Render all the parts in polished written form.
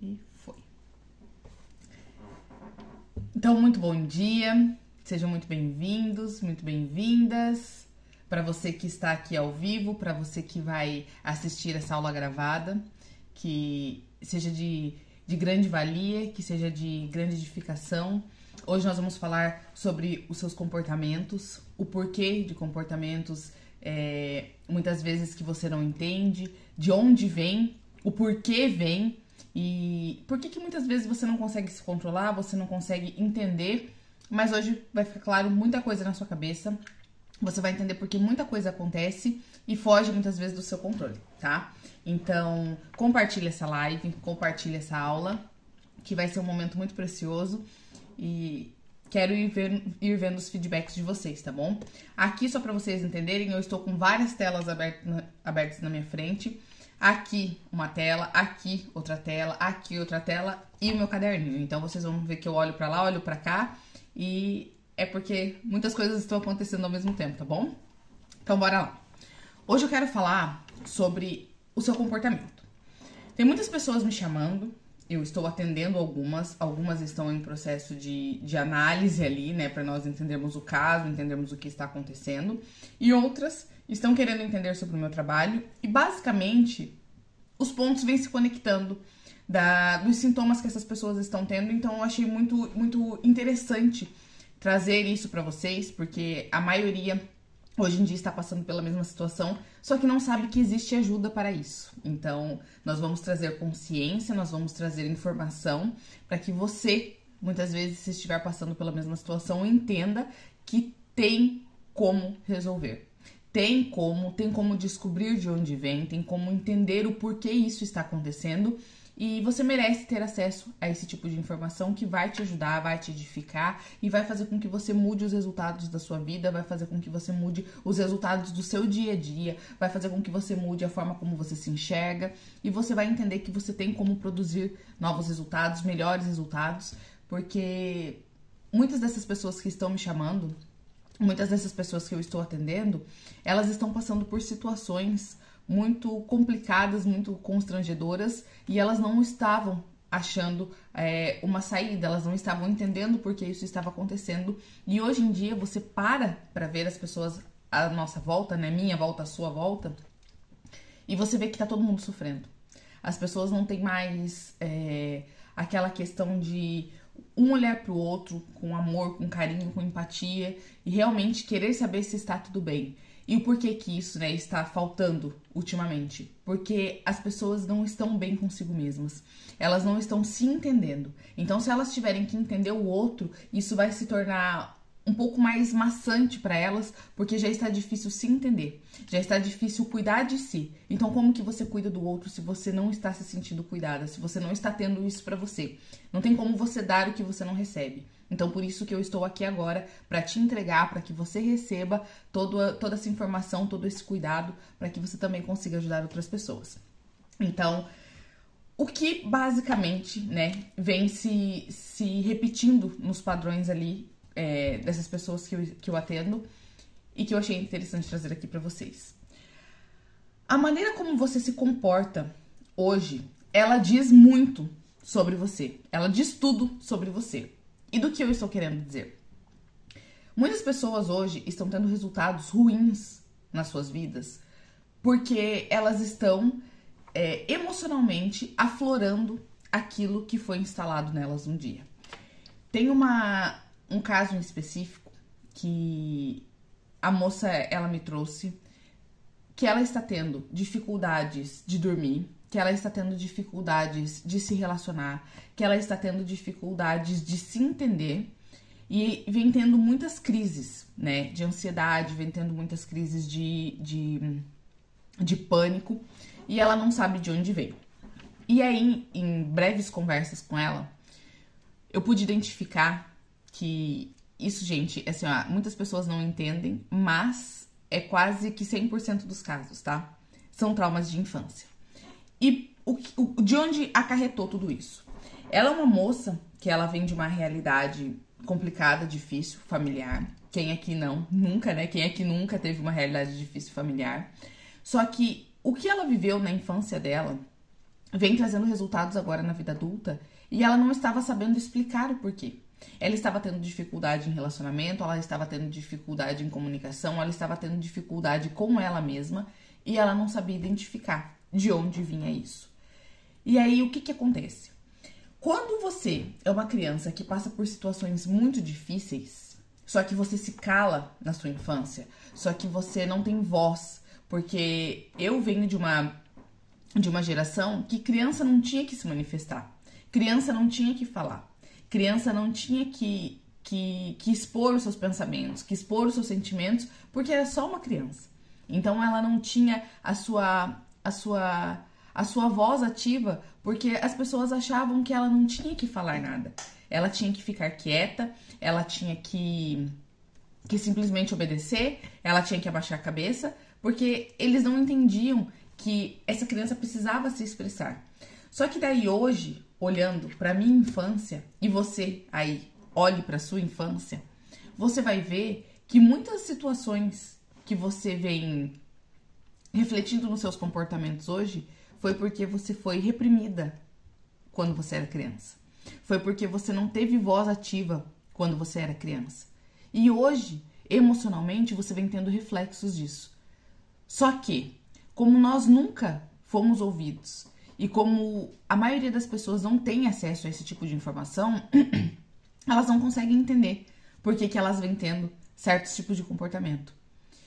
E foi. Então, muito bom dia, sejam muito bem-vindos, muito bem-vindas. Para você que está aqui ao vivo, para você que vai assistir essa aula gravada, que seja de grande valia, que seja de grande edificação. Hoje nós vamos falar sobre os seus comportamentos, o porquê de comportamentos, muitas vezes que você não entende, de onde vem, o porquê vem. E por que muitas vezes você não consegue se controlar, você não consegue entender, mas hoje vai ficar claro muita coisa na sua cabeça. Você vai entender porque muita coisa acontece e foge muitas vezes do seu controle, tá? Então, compartilha essa live, compartilha essa aula, que vai ser um momento muito precioso e quero ir vendo os feedbacks de vocês, tá bom? Aqui, só para vocês entenderem, eu estou com várias telas abertas na minha frente. Aqui uma tela, aqui outra tela e o meu caderninho. Então vocês vão ver que eu olho pra lá, olho pra cá e é porque muitas coisas estão acontecendo ao mesmo tempo, tá bom? Então bora lá. Hoje eu quero falar sobre o seu comportamento. Tem muitas pessoas me chamando, eu estou atendendo algumas estão em processo de análise ali, né, pra nós entendermos o caso, entendermos o que está acontecendo, e outras estão querendo entender sobre o meu trabalho e basicamente os pontos vêm se conectando dos sintomas que essas pessoas estão tendo. Então eu achei muito, muito interessante trazer isso para vocês, porque a maioria hoje em dia está passando pela mesma situação, só que não sabe que existe ajuda para isso. Então nós vamos trazer consciência, nós vamos trazer informação para que você, muitas vezes, se estiver passando pela mesma situação, entenda que tem como resolver. Tem como descobrir de onde vem, tem como entender o porquê isso está acontecendo e você merece ter acesso a esse tipo de informação que vai te ajudar, vai te edificar e vai fazer com que você mude os resultados da sua vida, vai fazer com que você mude os resultados do seu dia a dia, vai fazer com que você mude a forma como você se enxerga e você vai entender que você tem como produzir novos resultados, melhores resultados, porque muitas dessas pessoas que estão me chamando, muitas dessas pessoas que eu estou atendendo, elas estão passando por situações muito complicadas, muito constrangedoras e elas não estavam achando uma saída, elas não estavam entendendo por que isso estava acontecendo. E hoje em dia você para ver as pessoas à nossa volta, né, minha volta, a sua volta, e você vê que tá todo mundo sofrendo. As pessoas não têm mais aquela questão de um olhar pro outro com amor, com carinho, com empatia e realmente querer saber se está tudo bem. E o porquê que isso, né, está faltando ultimamente? Porque as pessoas não estão bem consigo mesmas. Elas não estão se entendendo. Então, se elas tiverem que entender o outro, isso vai se tornar um pouco mais maçante para elas, porque já está difícil se entender, já está difícil cuidar de si. Então, como que você cuida do outro se você não está se sentindo cuidada, se você não está tendo isso para você? Não tem como você dar o que você não recebe. Então, por isso que eu estou aqui agora, para te entregar, para que você receba toda essa informação, todo esse cuidado, para que você também consiga ajudar outras pessoas. Então, o que basicamente, né, vem se repetindo nos padrões ali, dessas pessoas que eu atendo e que eu achei interessante trazer aqui pra vocês. A maneira como você se comporta hoje, ela diz muito sobre você. Ela diz tudo sobre você. E do que eu estou querendo dizer? Muitas pessoas hoje estão tendo resultados ruins nas suas vidas porque elas estão emocionalmente aflorando aquilo que foi instalado nelas um dia. Tem um caso em específico que a moça, ela me trouxe, que ela está tendo dificuldades de dormir, que ela está tendo dificuldades de se relacionar, que ela está tendo dificuldades de se entender e vem tendo muitas crises, né, de ansiedade, vem tendo muitas crises de pânico e ela não sabe de onde veio. E aí, em breves conversas com ela, eu pude identificar que isso, gente, assim, ó, muitas pessoas não entendem, mas é quase que 100% dos casos, tá? São traumas de infância. E de onde acarretou tudo isso? Ela é uma moça que ela vem de uma realidade complicada, difícil, familiar. Quem aqui não? Nunca, né? Quem aqui nunca teve uma realidade difícil familiar? Só que o que ela viveu na infância dela vem trazendo resultados agora na vida adulta e ela não estava sabendo explicar o porquê. Ela estava tendo dificuldade em relacionamento, ela estava tendo dificuldade em comunicação, ela estava tendo dificuldade com ela mesma e ela não sabia identificar de onde vinha isso. E aí, o que acontece? Quando você é uma criança que passa por situações muito difíceis, só que você se cala na sua infância, só que você não tem voz, porque eu venho de uma geração que criança não tinha que se manifestar, criança não tinha que falar, criança não tinha que expor os seus pensamentos, que expor os seus sentimentos, porque era só uma criança. Então ela não tinha a sua voz ativa, porque as pessoas achavam que ela não tinha que falar nada. Ela tinha que ficar quieta, ela tinha que simplesmente obedecer, ela tinha que abaixar a cabeça, porque eles não entendiam que essa criança precisava se expressar. Só que daí hoje, olhando para minha infância, e você aí olhe para sua infância, você vai ver que muitas situações que você vem refletindo nos seus comportamentos hoje foi porque você foi reprimida quando você era criança. Foi porque você não teve voz ativa quando você era criança. E hoje, emocionalmente, você vem tendo reflexos disso. Só que, como nós nunca fomos ouvidos e como a maioria das pessoas não tem acesso a esse tipo de informação, elas não conseguem entender por que elas vêm tendo certos tipos de comportamento.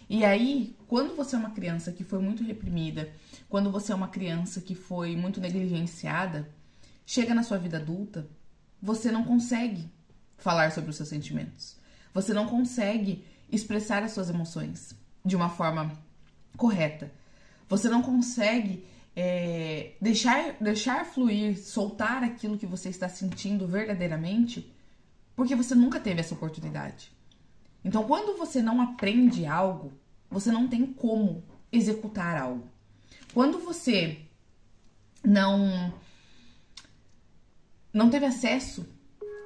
E aí, quando você é uma criança que foi muito reprimida, quando você é uma criança que foi muito negligenciada, chega na sua vida adulta, você não consegue falar sobre os seus sentimentos. Você não consegue expressar as suas emoções de uma forma correta. Você não consegue deixar fluir, soltar aquilo que você está sentindo verdadeiramente, porque você nunca teve essa oportunidade. Então, quando você não aprende algo, você não tem como executar algo. Quando você não teve acesso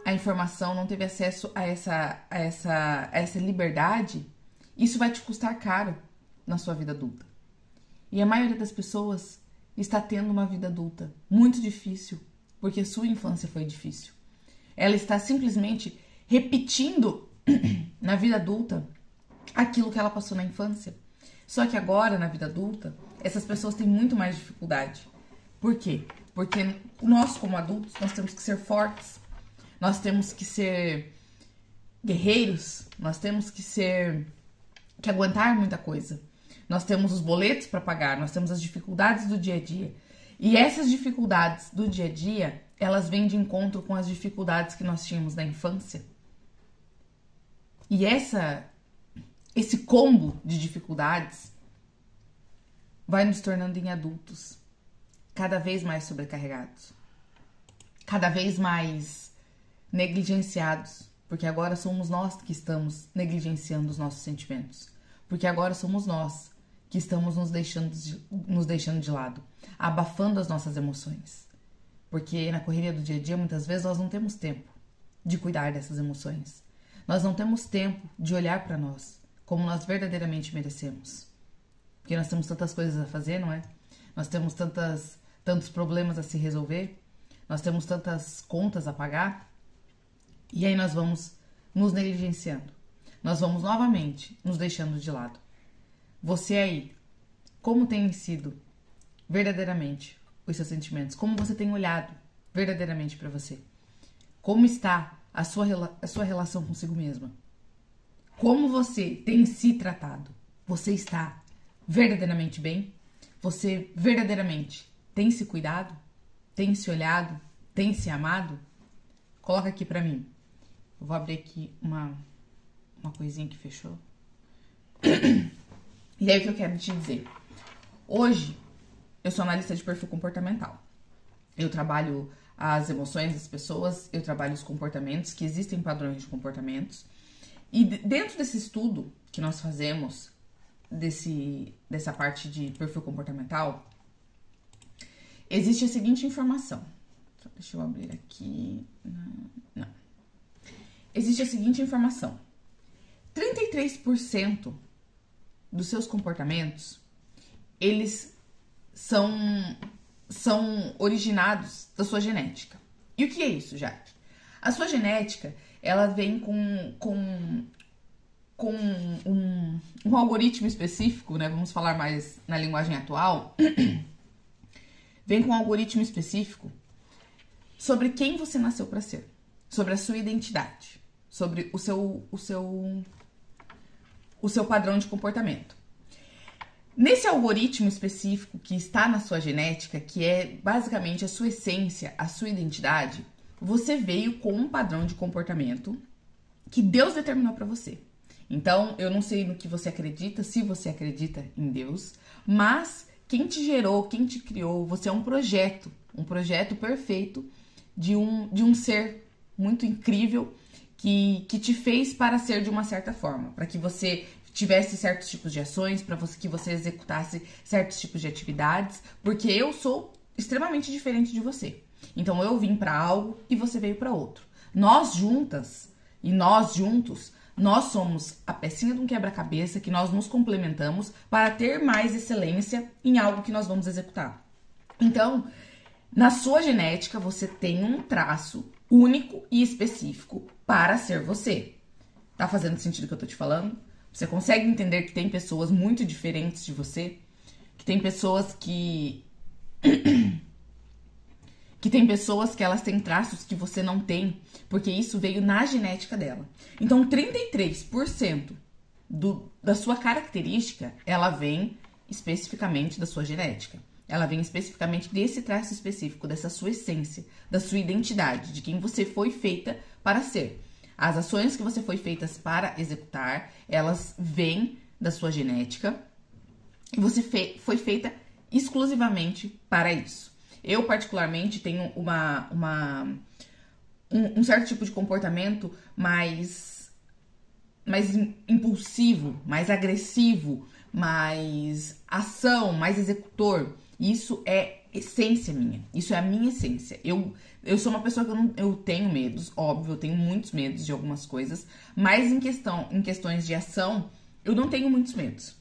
à informação, não teve acesso a essa liberdade, isso vai te custar caro na sua vida adulta. E a maioria das pessoas está tendo uma vida adulta muito difícil, porque a sua infância foi difícil. Ela está simplesmente repetindo na vida adulta aquilo que ela passou na infância. Só que agora, na vida adulta, essas pessoas têm muito mais dificuldade. Por quê? Porque nós, como adultos, nós temos que ser fortes, nós temos que ser guerreiros, nós temos que aguentar muita coisa. Nós temos os boletos para pagar, nós temos as dificuldades do dia a dia. E essas dificuldades do dia a dia, elas vêm de encontro com as dificuldades que nós tínhamos na infância. E esse combo de dificuldades vai nos tornando em adultos cada vez mais sobrecarregados, cada vez mais negligenciados, porque agora somos nós que estamos negligenciando os nossos sentimentos, porque agora somos nós que estamos nos deixando de lado, abafando as nossas emoções, porque na correria do dia a dia muitas vezes nós não temos tempo de cuidar dessas emoções. Nós não temos tempo de olhar para nós como nós verdadeiramente merecemos. Porque nós temos tantas coisas a fazer, não é? Nós temos tantos problemas a se resolver. Nós temos tantas contas a pagar. E aí nós vamos nos negligenciando. Nós vamos novamente nos deixando de lado. Você aí, como tem sido verdadeiramente os seus sentimentos? Como você tem olhado verdadeiramente para você? Como está a sua relação consigo mesma? Como você tem se tratado? Você está verdadeiramente bem? Você verdadeiramente tem se cuidado? Tem se olhado? Tem se amado? Coloca aqui pra mim. Eu vou abrir aqui uma coisinha que fechou. E aí o que eu quero te dizer? Hoje, eu sou analista de perfil comportamental. Eu trabalho as emoções das pessoas, eu trabalho os comportamentos, que existem padrões de comportamentos. E dentro desse estudo que nós fazemos, dessa parte de perfil comportamental, existe a seguinte informação. Deixa eu abrir aqui. Não. Existe a seguinte informação. 33% dos seus comportamentos, eles são são originados da sua genética. E o que é isso, Jade? A sua genética, ela vem com um algoritmo específico, né? Vamos falar mais na linguagem atual. Vem com um algoritmo específico sobre quem você nasceu para ser, sobre a sua identidade, sobre o seu padrão de comportamento. Nesse algoritmo específico que está na sua genética, que é basicamente a sua essência, a sua identidade, você veio com um padrão de comportamento que Deus determinou para você. Então, eu não sei no que você acredita, se você acredita em Deus, mas quem te gerou, quem te criou, você é um projeto perfeito de um ser muito incrível que te fez para ser de uma certa forma, para que você tivesse certos tipos de ações, para que você executasse certos tipos de atividades, porque eu sou extremamente diferente de você. Então eu vim para algo e você veio para outro. Nós juntas e nós juntos, nós somos a pecinha de um quebra-cabeça que nós nos complementamos para ter mais excelência em algo que nós vamos executar. Então, na sua genética, você tem um traço único e específico para ser você. Tá fazendo sentido o que eu tô te falando? Você consegue entender que tem pessoas muito diferentes de você? Que tem pessoas que tem pessoas que elas têm traços que você não tem, porque isso veio na genética dela. Então, 33% da sua característica, ela vem especificamente da sua genética. Ela vem especificamente desse traço específico, dessa sua essência, da sua identidade, de quem você foi feita para ser. As ações que você foi feitas para executar, elas vêm da sua genética e você foi feita exclusivamente para isso. Eu, particularmente, tenho um certo tipo de comportamento mais impulsivo, mais agressivo, mais ação, mais executor. Isso é essência minha. Isso é a minha essência. Eu sou uma pessoa que eu tenho medos, óbvio, eu tenho muitos medos de algumas coisas, mas em questões de ação, eu não tenho muitos medos.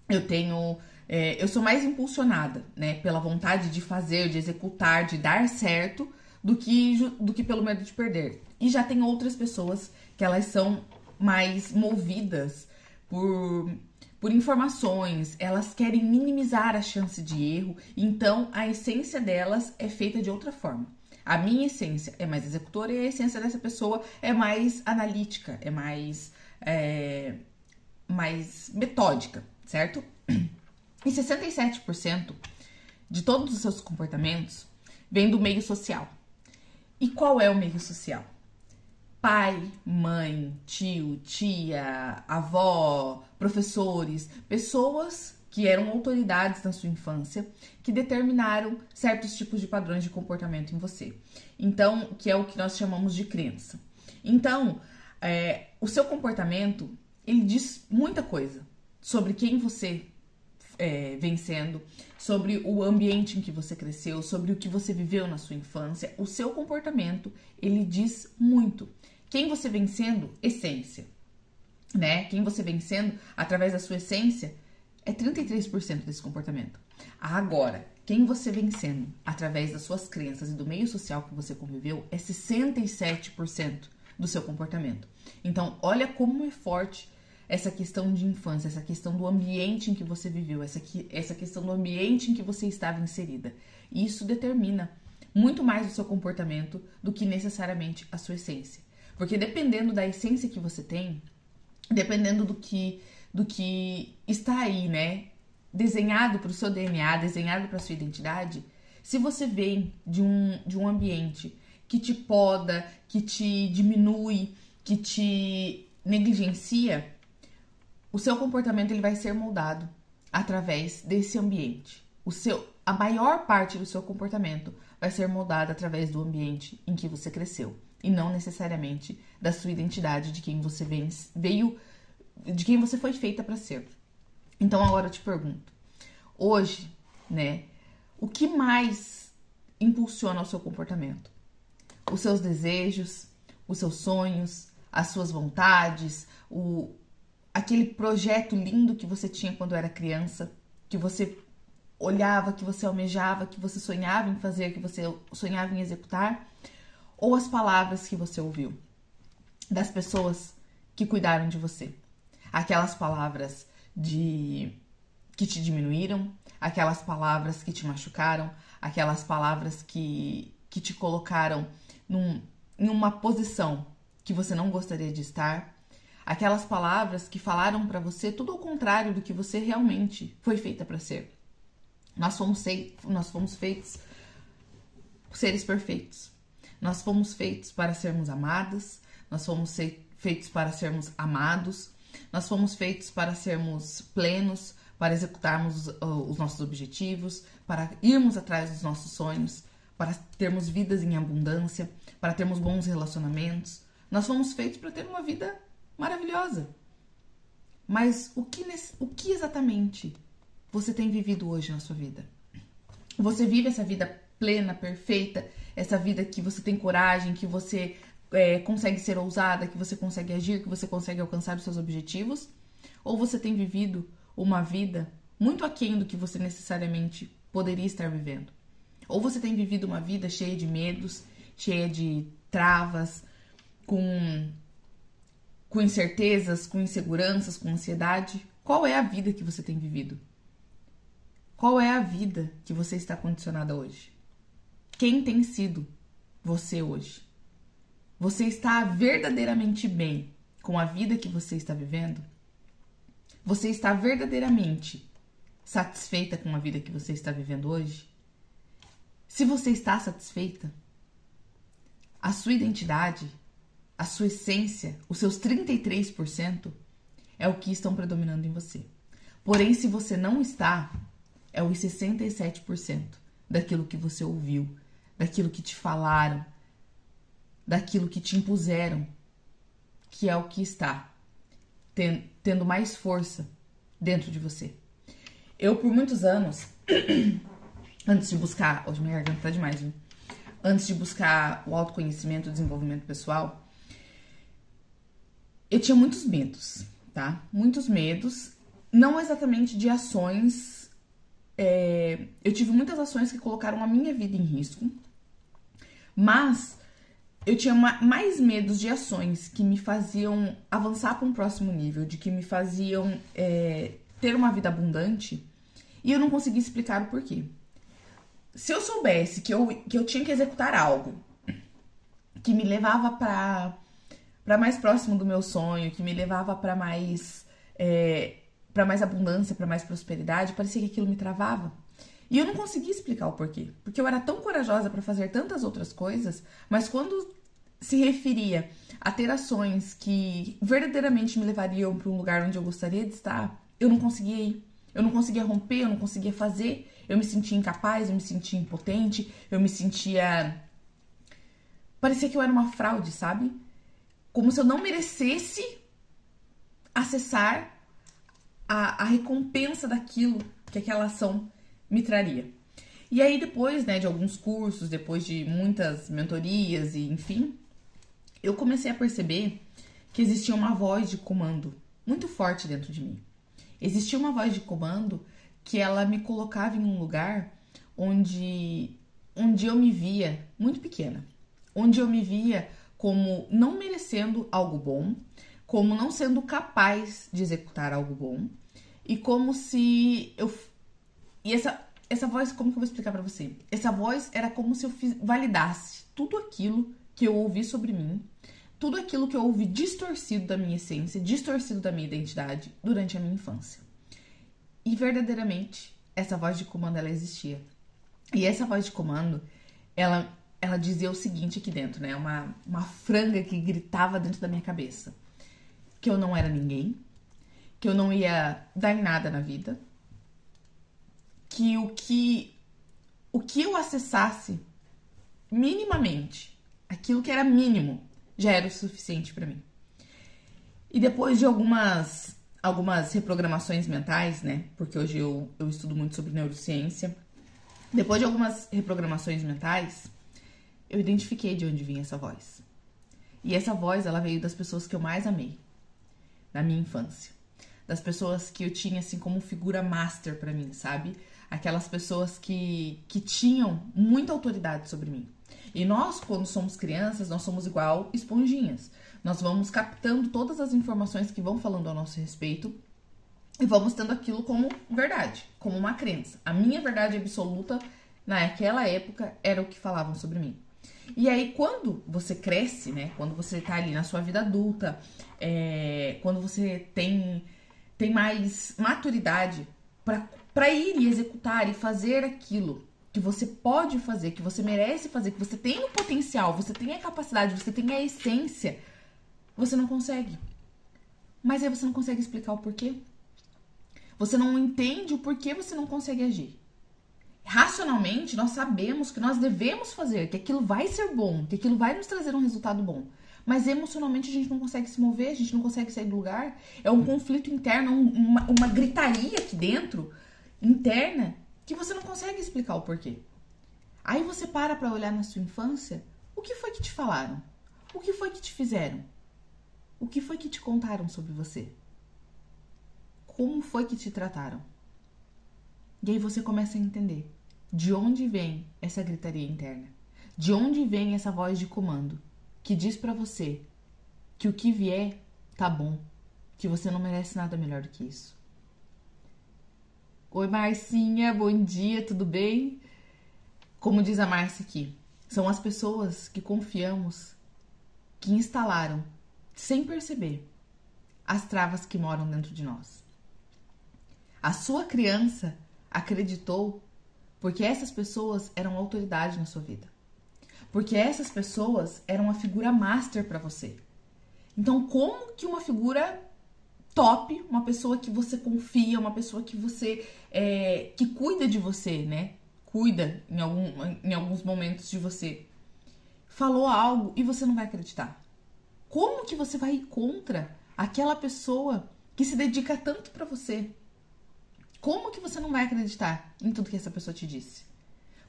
Eu sou mais impulsionada, né, pela vontade de fazer, de executar, de dar certo, do que pelo medo de perder. E já tem outras pessoas que elas são mais movidas por informações, elas querem minimizar a chance de erro, então a essência delas é feita de outra forma. A minha essência é mais executora e a essência dessa pessoa é mais analítica, é mais metódica, certo? E 67% de todos os seus comportamentos vem do meio social. E qual é o meio social? Pai, mãe, tio, tia, avó, professores, pessoas que eram autoridades na sua infância, que determinaram certos tipos de padrões de comportamento em você. Então, que é o que nós chamamos de crença. Então, o seu comportamento, ele diz muita coisa sobre quem você vem sendo, sobre o ambiente em que você cresceu, sobre o que você viveu na sua infância. O seu comportamento, ele diz muito. Quem você vem sendo, essência, né? Quem você vem sendo, através da sua essência, é 33% desse comportamento. Agora, quem você vem sendo, através das suas crenças e do meio social que você conviveu, é 67% do seu comportamento. Então, olha como é forte essa questão de infância, essa questão do ambiente em que você viveu, essa questão do ambiente em que você estava inserida. E isso determina muito mais o seu comportamento do que necessariamente a sua essência. Porque dependendo da essência que você tem, dependendo do que está aí, né, desenhado para o seu DNA, desenhado para a sua identidade, se você vem de um ambiente que te poda, que te diminui, que te negligencia, o seu comportamento ele vai ser moldado através desse ambiente. A maior parte do seu comportamento vai ser moldada através do ambiente em que você cresceu e não necessariamente da sua identidade, de quem você veio, de quem você foi feita para ser. Então agora eu te pergunto, hoje, né, o que mais impulsiona o seu comportamento? Os seus desejos, os seus sonhos, as suas vontades, aquele projeto lindo que você tinha quando era criança, que você olhava, que você almejava, que você sonhava em fazer, que você sonhava em executar, ou as palavras que você ouviu das pessoas que cuidaram de você. Aquelas palavras que te diminuíram, aquelas palavras que te machucaram, aquelas palavras que te colocaram numa posição que você não gostaria de estar, aquelas palavras que falaram pra você tudo ao contrário do que você realmente foi feita pra ser. Nós fomos feitos seres perfeitos. Nós fomos feitos para sermos amadas, nós fomos feitos para sermos amados, nós fomos feitos para sermos plenos, para executarmos os nossos objetivos, para irmos atrás dos nossos sonhos, para termos vidas em abundância, para termos bons relacionamentos. Nós fomos feitos para ter uma vida maravilhosa. Mas o que exatamente você tem vivido hoje na sua vida? Você vive essa vida plena, perfeita, essa vida que você tem coragem, que você consegue ser ousada, que você consegue agir, que você consegue alcançar os seus objetivos? Ou você tem vivido uma vida muito aquém do que você necessariamente poderia estar vivendo? Ou você tem vivido uma vida cheia de medos, cheia de travas, com incertezas, com inseguranças, com ansiedade? Qual é a vida que você tem vivido? Qual é a vida que você está condicionada hoje? Quem tem sido você hoje? Você está verdadeiramente bem com a vida que você está vivendo? Você está verdadeiramente satisfeita com a vida que você está vivendo hoje? Se você está satisfeita, a sua identidade, a sua essência, os seus 33% é o que estão predominando em você. Porém, se você não está, é os 67% daquilo que você ouviu, daquilo que te falaram, daquilo que te impuseram, que é o que está tendo mais força dentro de você. Eu, por muitos anos, antes de buscar... Hoje minha garganta tá demais, viu? Antes de buscar o autoconhecimento, o desenvolvimento pessoal, eu tinha muitos medos, tá? Muitos medos, não exatamente de ações. Eu tive muitas ações que colocaram a minha vida em risco, mas eu tinha mais medos de ações que me faziam avançar para um próximo nível, de que me faziam ter uma vida abundante, e eu não conseguia explicar o porquê. Se eu soubesse que eu tinha que executar algo que me levava para mais próximo do meu sonho, que me levava para mais abundância, para mais prosperidade, parecia que aquilo me travava. E eu não conseguia explicar o porquê. Porque eu era tão corajosa para fazer tantas outras coisas, mas quando se referia a ter ações que verdadeiramente me levariam para um lugar onde eu gostaria de estar, eu não conseguia ir. Eu não conseguia romper, eu não conseguia fazer. Eu me sentia incapaz, eu me sentia impotente, eu me sentia... Parecia que eu era uma fraude, sabe? Como se eu não merecesse acessar a recompensa daquilo que aquela ação me traria. E aí depois, de alguns cursos, depois de muitas mentorias e enfim, eu comecei a perceber que existia uma voz de comando muito forte dentro de mim. Existia uma voz de comando que ela me colocava em um lugar onde eu me via muito pequena, onde eu me via como não merecendo algo bom, como não sendo capaz de executar algo bom, e como se eu... E essa voz, como que eu vou explicar pra você? Essa voz era como se eu validasse tudo aquilo que eu ouvi sobre mim, tudo aquilo que eu ouvi distorcido da minha essência, distorcido da minha identidade durante a minha infância. E verdadeiramente, essa voz de comando, ela existia. E essa voz de comando, ela dizia o seguinte aqui dentro, né? Uma franga que gritava dentro da minha cabeça. Que eu não era ninguém, que eu não ia dar em nada na vida, que o que eu acessasse minimamente, aquilo que era mínimo, já era o suficiente pra mim. E depois de algumas reprogramações mentais, né? Porque hoje eu estudo muito sobre neurociência. Depois de algumas reprogramações mentais, eu identifiquei de onde vinha essa voz. E essa voz, ela veio das pessoas que eu mais amei na minha infância. Das pessoas que eu tinha, assim, como figura master pra mim, sabe? aquelas pessoas que tinham muita autoridade sobre mim. E nós, quando somos crianças, nós somos igual esponjinhas. Nós vamos captando todas as informações que vão falando ao nosso respeito e vamos tendo aquilo como verdade, como uma crença. A minha verdade absoluta naquela época era o que falavam sobre mim. E aí, quando você cresce, né? Quando você tá ali na sua vida adulta, quando você tem mais maturidade para ir e executar e fazer aquilo que você pode fazer, que você merece fazer, que você tem o potencial, você tem a capacidade, você tem a essência, você não consegue. Mas aí você não consegue explicar o porquê. Você não entende o porquê você não consegue agir. Racionalmente, nós sabemos que nós devemos fazer, que aquilo vai ser bom, que aquilo vai nos trazer um resultado bom. Mas emocionalmente a gente não consegue se mover, a gente não consegue sair do lugar. É um conflito interno, uma gritaria aqui dentro, interna, que você não consegue explicar o porquê. Aí você para olhar na sua infância, o que foi que te falaram? O que foi que te fizeram? O que foi que te contaram sobre você? Como foi que te trataram? E aí você começa a entender de onde vem essa gritaria interna. De onde vem essa voz de comando que diz pra você que o que vier tá bom, que você não merece nada melhor do que isso. Oi, Marcinha, bom dia, tudo bem? Como diz a Márcia aqui, são as pessoas que confiamos que instalaram, sem perceber, as travas que moram dentro de nós. A sua criança acreditou porque essas pessoas eram autoridade na sua vida. Porque essas pessoas eram a figura master para você. Então, como que uma figura top, uma pessoa que você confia, uma pessoa que você que cuida de você, né? Cuida em alguns momentos de você, falou algo e você não vai acreditar? Como que você vai ir contra aquela pessoa que se dedica tanto para você? Como que você não vai acreditar em tudo que essa pessoa te disse?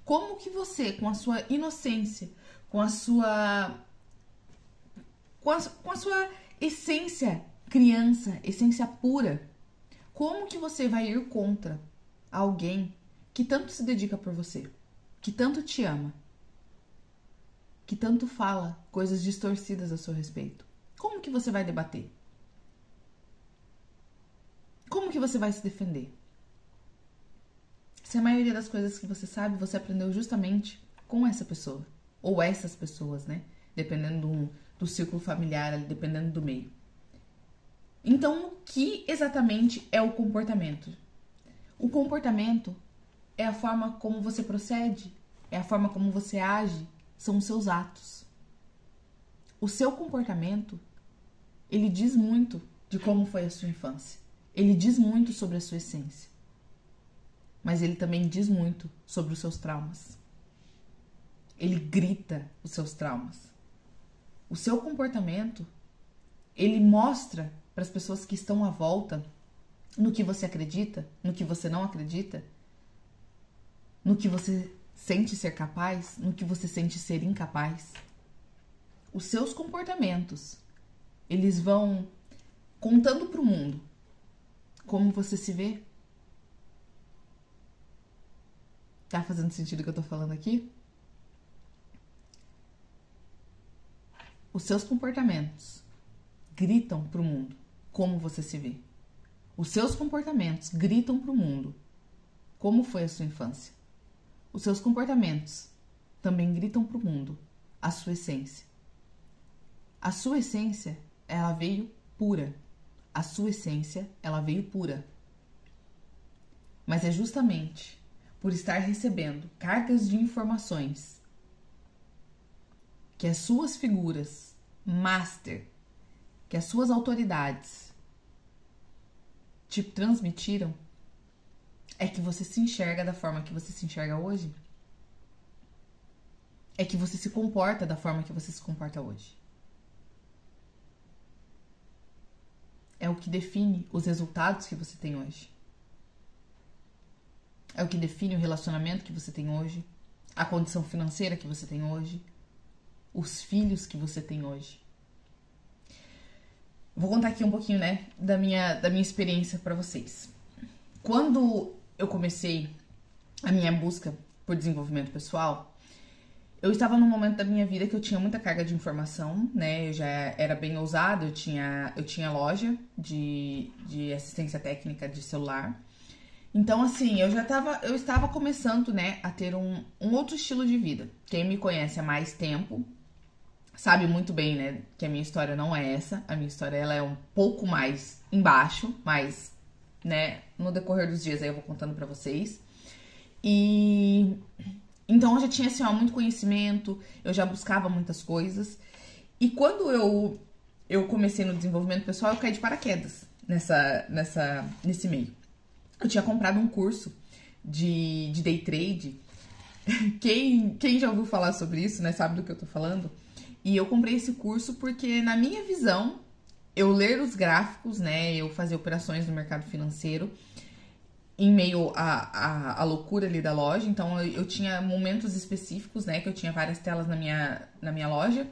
Como que você, com a sua inocência, com a sua essência criança, essência pura, como que você vai ir contra alguém que tanto se dedica por você, que tanto te ama, que tanto fala coisas distorcidas a seu respeito? Como que você vai debater? Como que você vai se defender? Se a maioria das coisas que você sabe, você aprendeu justamente com essa pessoa. Ou essas pessoas, né? Dependendo do círculo familiar, dependendo do meio. Então, o que exatamente é o comportamento? O comportamento é a forma como você procede, é a forma como você age, são os seus atos. O seu comportamento, ele diz muito de como foi a sua infância. Ele diz muito sobre a sua essência. Mas ele também diz muito sobre os seus traumas. Ele grita os seus traumas. O seu comportamento, ele mostra para as pessoas que estão à volta no que você acredita, no que você não acredita, no que você sente ser capaz, no que você sente ser incapaz. Os seus comportamentos, eles vão contando para o mundo como você se vê. Tá fazendo sentido o que eu tô falando aqui? Os seus comportamentos gritam pro mundo como você se vê. Os seus comportamentos gritam pro mundo como foi a sua infância. Os seus comportamentos também gritam pro mundo a sua essência. A sua essência, ela veio pura. A sua essência, ela veio pura. Mas é justamente por estar recebendo cargas de informações que as suas figuras master, que as suas autoridades te transmitiram, é que você se enxerga da forma que você se enxerga hoje. É que você se comporta da forma que você se comporta hoje. É o que define os resultados que você tem hoje. É o que define o relacionamento que você tem hoje, a condição financeira que você tem hoje, os filhos que você tem hoje. Vou contar aqui um pouquinho, da minha experiência para vocês. Quando eu comecei a minha busca por desenvolvimento pessoal, eu estava num momento da minha vida que eu tinha muita carga de informação, né? Eu já era bem ousada, eu tinha loja de assistência técnica de celular. Então, assim, eu estava começando, né, a ter um outro estilo de vida. Quem me conhece há mais tempo sabe muito bem, né, que a minha história não é essa. A minha história, ela é um pouco mais embaixo, mas, né, no decorrer dos dias aí eu vou contando pra vocês. E então eu já tinha, assim, ó, muito conhecimento, eu já buscava muitas coisas. E quando eu comecei no desenvolvimento pessoal, eu caí de paraquedas nesse meio. Eu tinha comprado um curso de day trade. Quem já ouviu falar sobre isso, né, sabe do que eu tô falando. E eu comprei esse curso porque, na minha visão, eu ler os gráficos, né, eu fazer operações no mercado financeiro em meio à loucura ali da loja. Então, eu tinha momentos específicos, né, que eu tinha várias telas na minha loja.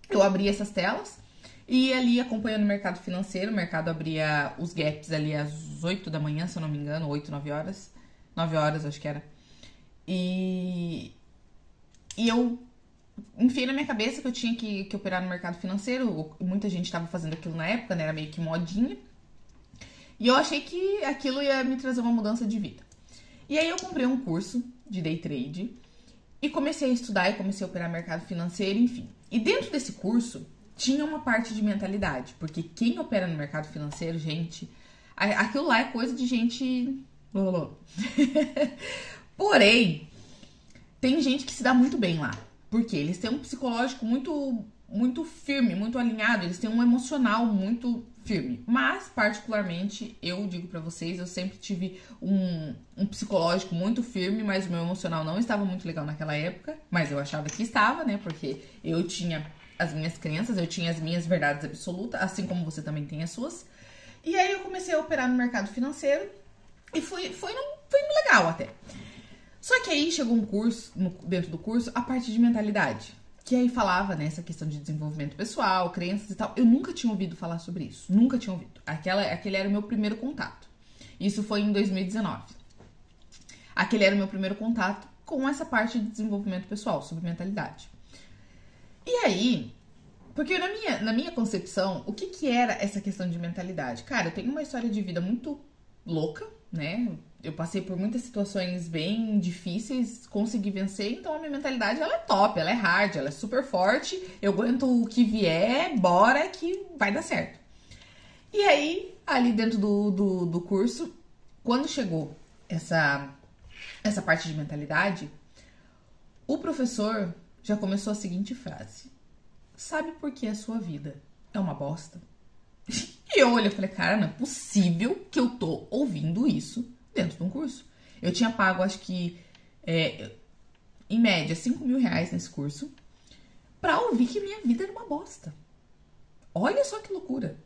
Eu abria essas telas e ia ali acompanhando o mercado financeiro. O mercado abria os gaps ali às 8 da manhã, se eu não me engano, 8, 9 horas. 9 horas, acho que era. E eu enfiei na minha cabeça que eu tinha que operar no mercado financeiro. Muita gente estava fazendo aquilo na época, né? Era meio que modinha. E eu achei que aquilo ia me trazer uma mudança de vida. E aí eu comprei um curso de day trade e comecei a estudar e comecei a operar mercado financeiro, enfim. E dentro desse curso tinha uma parte de mentalidade, porque quem opera no mercado financeiro, gente, aquilo lá é coisa de gente... Porém, tem gente que se dá muito bem lá, porque eles têm um psicológico muito firme, muito alinhado, eles têm um emocional muito firme. Mas, particularmente, eu digo pra vocês, eu sempre tive um psicológico muito firme, mas o meu emocional não estava muito legal naquela época, mas eu achava que estava, né, porque eu tinha as minhas crenças, eu tinha as minhas verdades absolutas, assim como você também tem as suas. E aí eu comecei a operar no mercado financeiro e foi legal até. Só que aí chegou um curso, dentro do curso, a parte de mentalidade. Que aí falava, né, essa questão de desenvolvimento pessoal, crenças e tal. Eu nunca tinha ouvido falar sobre isso. Nunca tinha ouvido. Aquele era o meu primeiro contato. Isso foi em 2019. Aquele era o meu primeiro contato com essa parte de desenvolvimento pessoal, sobre mentalidade. E aí, porque na minha concepção, o que era essa questão de mentalidade? Cara, eu tenho uma história de vida muito louca, né? Eu passei por muitas situações bem difíceis, consegui vencer, então a minha mentalidade, ela é top, ela é hard, ela é super forte, eu aguento o que vier, bora que vai dar certo. E aí, ali dentro do curso, quando chegou essa parte de mentalidade, o professor já começou a seguinte frase: sabe por que a sua vida é uma bosta? E eu olhei e falei, cara, não é possível que eu tô ouvindo isso dentro de um curso. Eu tinha pago, acho que, em média, 5 mil reais nesse curso pra ouvir que minha vida era uma bosta. Olha só que loucura.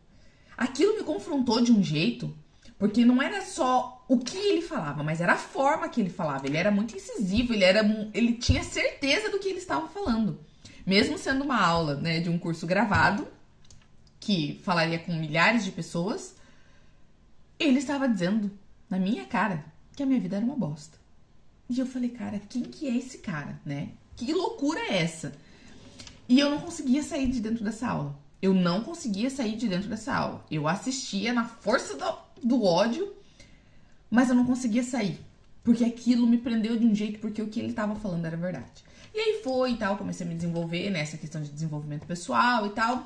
Aquilo me confrontou de um jeito, porque não era só o que ele falava, mas era a forma que ele falava. Ele era muito incisivo, ele tinha certeza do que ele estava falando. Mesmo sendo uma aula, né, de um curso gravado, que falaria com milhares de pessoas, ele estava dizendo na minha cara que a minha vida era uma bosta. E eu falei, cara, quem que é esse cara, né? Que loucura é essa? E eu não conseguia sair de dentro dessa aula. Eu não conseguia sair de dentro dessa aula. Eu assistia na força do ódio, mas eu não conseguia sair. Porque aquilo me prendeu de um jeito, porque o que ele estava falando era verdade. E aí foi e tal, comecei a me desenvolver nessa questão de desenvolvimento pessoal e tal.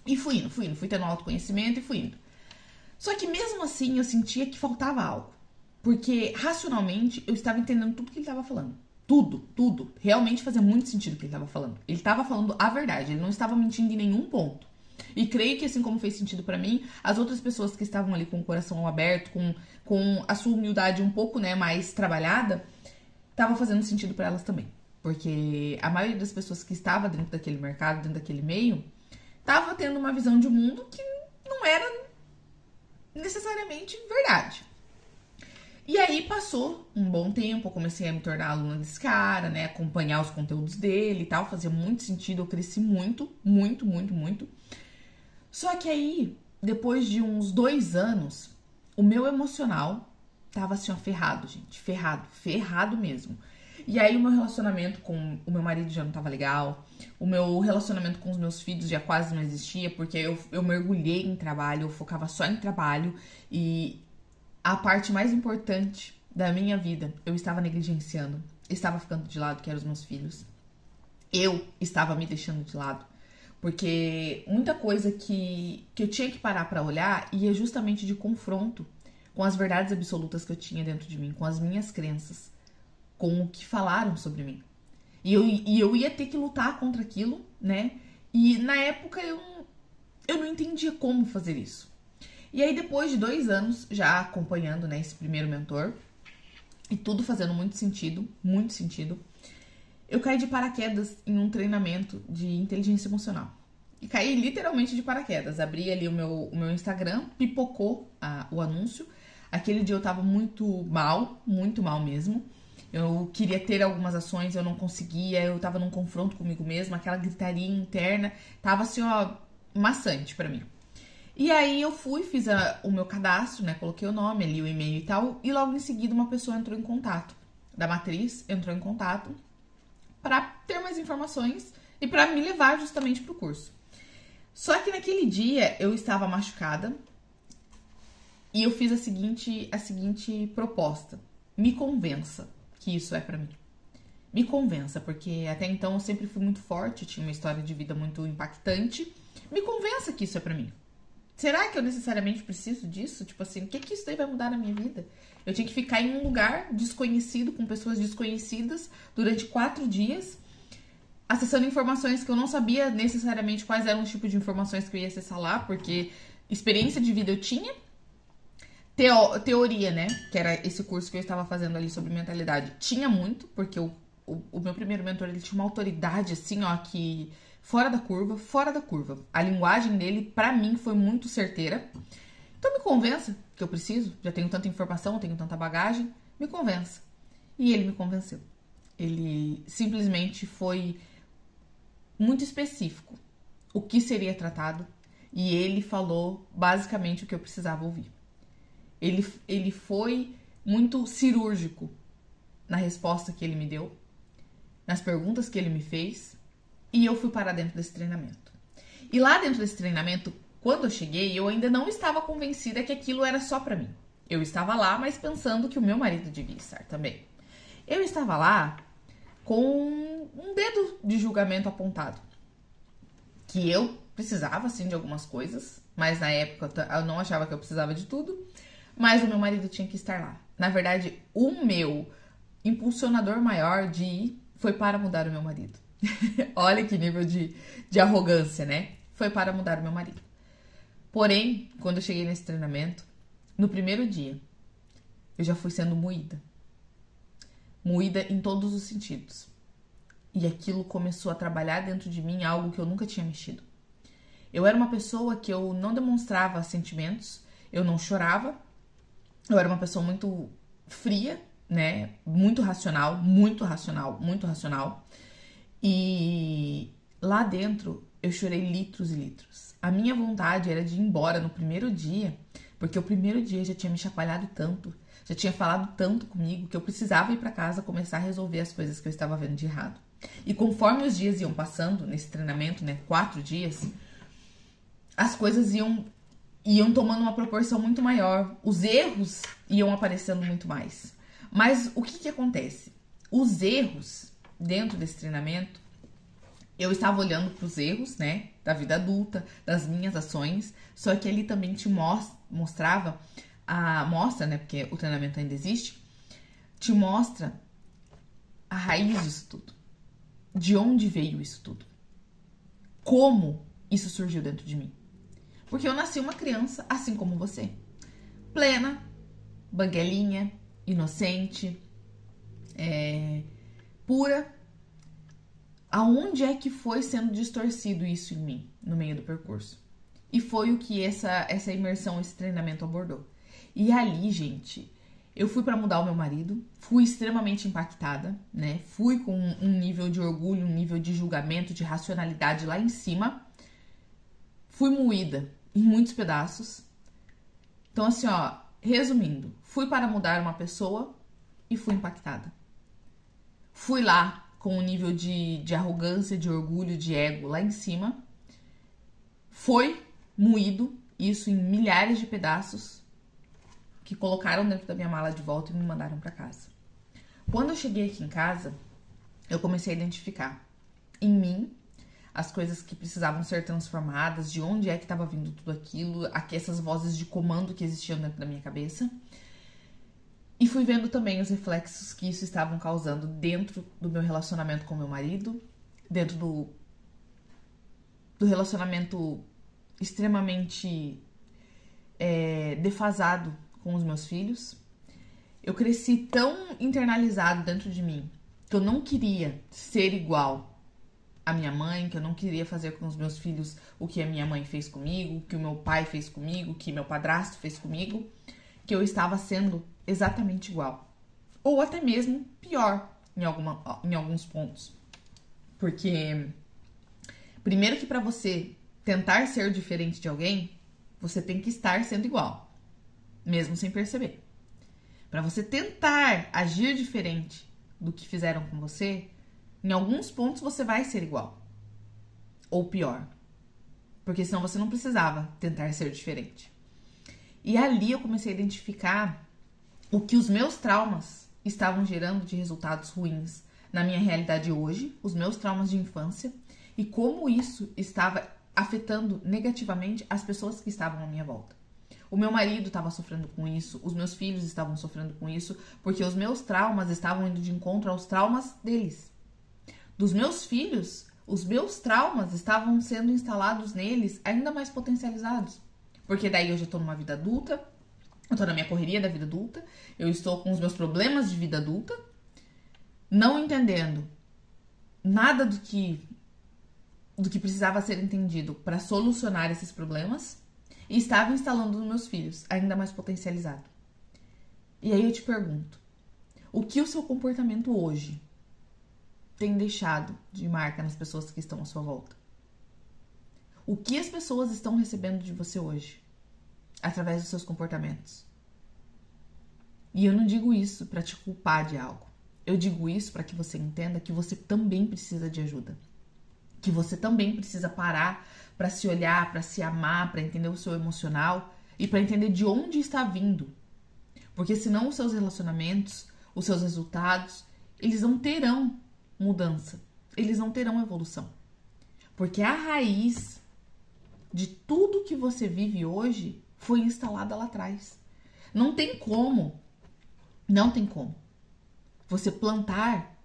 E fui indo, fui tendo autoconhecimento e fui indo. Só que mesmo assim eu sentia que faltava algo. Porque racionalmente eu estava entendendo tudo que ele estava falando. Tudo. Realmente fazia muito sentido o que ele estava falando. Ele estava falando a verdade, ele não estava mentindo em nenhum ponto. E creio que assim como fez sentido pra mim, as outras pessoas que estavam ali com o coração aberto, com a sua humildade um pouco, né, mais trabalhada, estava fazendo sentido pra elas também. Porque a maioria das pessoas que estava dentro daquele mercado, dentro daquele meio, estava tendo uma visão de mundo que não era necessariamente verdade. E aí passou um bom tempo, eu comecei a me tornar aluna desse cara, né, acompanhar os conteúdos dele e tal, fazia muito sentido, eu cresci muito. Só que aí, depois de uns 2 anos, o meu emocional tava assim, ó, ferrado, gente. Ferrado mesmo. E aí o meu relacionamento com o meu marido já não tava legal. O meu relacionamento com os meus filhos já quase não existia, porque eu mergulhei em trabalho, eu focava só em trabalho. E a parte mais importante da minha vida, eu estava negligenciando. Estava ficando de lado, que eram os meus filhos. Eu estava me deixando de lado. Porque muita coisa que eu tinha que parar pra olhar ia justamente de confronto com as verdades absolutas que eu tinha dentro de mim, com as minhas crenças, com o que falaram sobre mim. E eu ia ter que lutar contra aquilo, né? E na época eu não entendia como fazer isso. E aí depois de 2 anos já acompanhando, né, esse primeiro mentor, e tudo fazendo muito sentido, eu caí de paraquedas em um treinamento de inteligência emocional. E caí literalmente de paraquedas. Abri ali o meu Instagram, pipocou o anúncio. Aquele dia eu tava muito mal mesmo. Eu queria ter algumas ações, eu não conseguia. Eu tava num confronto comigo mesma, aquela gritaria interna. Tava assim, ó, maçante pra mim. E aí eu fui, fiz o meu cadastro, né? Coloquei o nome ali, o e-mail e tal. E logo em seguida uma pessoa entrou em contato. Da matriz entrou em contato para ter mais informações e para me levar justamente pro curso. Só que naquele dia eu estava machucada e eu fiz a seguinte proposta. Me convença que isso é para mim. Me convença, porque até então eu sempre fui muito forte, tinha uma história de vida muito impactante. Me convença que isso é para mim. Será que eu necessariamente preciso disso? Tipo assim, o que isso daí vai mudar na minha vida? Eu tinha que ficar em um lugar desconhecido, com pessoas desconhecidas, durante 4 dias, acessando informações que eu não sabia necessariamente quais eram os tipos de informações que eu ia acessar lá, porque experiência de vida eu tinha, teoria, né, que era esse curso que eu estava fazendo ali sobre mentalidade, tinha muito, porque o meu primeiro mentor, ele tinha uma autoridade assim, ó, que fora da curva. A linguagem dele, pra mim, foi muito certeira. Então me convença que eu preciso, já tenho tanta informação, tenho tanta bagagem, me convença. E ele me convenceu. Ele simplesmente foi muito específico o que seria tratado e ele falou basicamente o que eu precisava ouvir. Ele foi muito cirúrgico na resposta que ele me deu, nas perguntas que ele me fez, e eu fui parar dentro desse treinamento. E lá dentro desse treinamento, quando eu cheguei, eu ainda não estava convencida que aquilo era só pra mim. Eu estava lá, mas pensando que o meu marido devia estar também. Eu estava lá com um dedo de julgamento apontado. Que eu precisava, sim, de algumas coisas, mas na época eu não achava que eu precisava de tudo, mas o meu marido tinha que estar lá. Na verdade, o meu impulsionador maior de ir foi para mudar o meu marido. Olha que nível de arrogância, né? Foi para mudar o meu marido. Porém, quando eu cheguei nesse treinamento, no primeiro dia, eu já fui sendo moída. Moída em todos os sentidos. E aquilo começou a trabalhar dentro de mim algo que eu nunca tinha mexido. Eu era uma pessoa que eu não demonstrava sentimentos, eu não chorava, eu era uma pessoa muito fria, né? Muito racional. E lá dentro eu chorei litros e litros. A minha vontade era de ir embora no primeiro dia, porque o primeiro dia já tinha me chacoalhado tanto, já tinha falado tanto comigo que eu precisava ir para casa começar a resolver as coisas que eu estava vendo de errado. E conforme os dias iam passando nesse treinamento, né, 4 dias, as coisas iam tomando uma proporção muito maior. Os erros iam aparecendo muito mais. Mas o que acontece? Os erros dentro desse treinamento, eu estava olhando para os erros, né, da vida adulta, das minhas ações, só que ali também te mostra, né, porque o treinamento ainda existe, te mostra a raiz disso tudo. De onde veio isso tudo? Como isso surgiu dentro de mim? Porque eu nasci uma criança assim como você. Plena, banguelinha, inocente, pura. Aonde é que foi sendo distorcido isso em mim, no meio do percurso? E foi o que essa imersão, esse treinamento abordou. E ali, gente, eu fui pra mudar o meu marido, fui extremamente impactada, né? Fui com um nível de orgulho, um nível de julgamento, de racionalidade lá em cima. Fui moída em muitos pedaços. Então, assim, ó, resumindo, fui para mudar uma pessoa e fui impactada. Fui lá com um nível de arrogância, de orgulho, de ego lá em cima. Foi moído, isso em milhares de pedaços, que colocaram dentro da minha mala de volta e me mandaram para casa. Quando eu cheguei aqui em casa, eu comecei a identificar em mim as coisas que precisavam ser transformadas, de onde é que estava vindo tudo aquilo, essas vozes de comando que existiam dentro da minha cabeça. E fui vendo também os reflexos que isso estavam causando dentro do meu relacionamento com meu marido, dentro do relacionamento extremamente defasado com os meus filhos. Eu cresci tão internalizado dentro de mim que eu não queria ser igual à minha mãe, que eu não queria fazer com os meus filhos o que a minha mãe fez comigo, o que o meu pai fez comigo, o que meu padrasto fez comigo, que eu estava sendo exatamente igual. Ou até mesmo pior em alguns pontos. Porque, primeiro que para você tentar ser diferente de alguém, você tem que estar sendo igual, mesmo sem perceber. Para você tentar agir diferente do que fizeram com você, em alguns pontos você vai ser igual. Ou pior. Porque senão você não precisava tentar ser diferente. E ali eu comecei a identificar o que os meus traumas estavam gerando de resultados ruins na minha realidade hoje, os meus traumas de infância, e como isso estava afetando negativamente as pessoas que estavam à minha volta. O meu marido estava sofrendo com isso, os meus filhos estavam sofrendo com isso, porque os meus traumas estavam indo de encontro aos traumas deles. Dos meus filhos, os meus traumas estavam sendo instalados neles, ainda mais potencializados. Porque daí eu já estou numa vida adulta, eu estou na minha correria da vida adulta, eu estou com os meus problemas de vida adulta, não entendendo nada do que precisava ser entendido para solucionar esses problemas, e estava instalando nos meus filhos, ainda mais potencializado. E aí eu te pergunto, o que o seu comportamento hoje tem deixado de marca nas pessoas que estão à sua volta? O que as pessoas estão recebendo de você hoje, através dos seus comportamentos? E eu não digo isso para te culpar de algo. Eu digo isso para que você entenda que você também precisa de ajuda. Que você também precisa parar para se olhar, para se amar, para entender o seu emocional e para entender de onde está vindo. Porque senão os seus relacionamentos, os seus resultados, eles não terão mudança. Eles não terão evolução. Porque a raiz de tudo que você vive hoje foi instalada lá atrás. Não tem como você plantar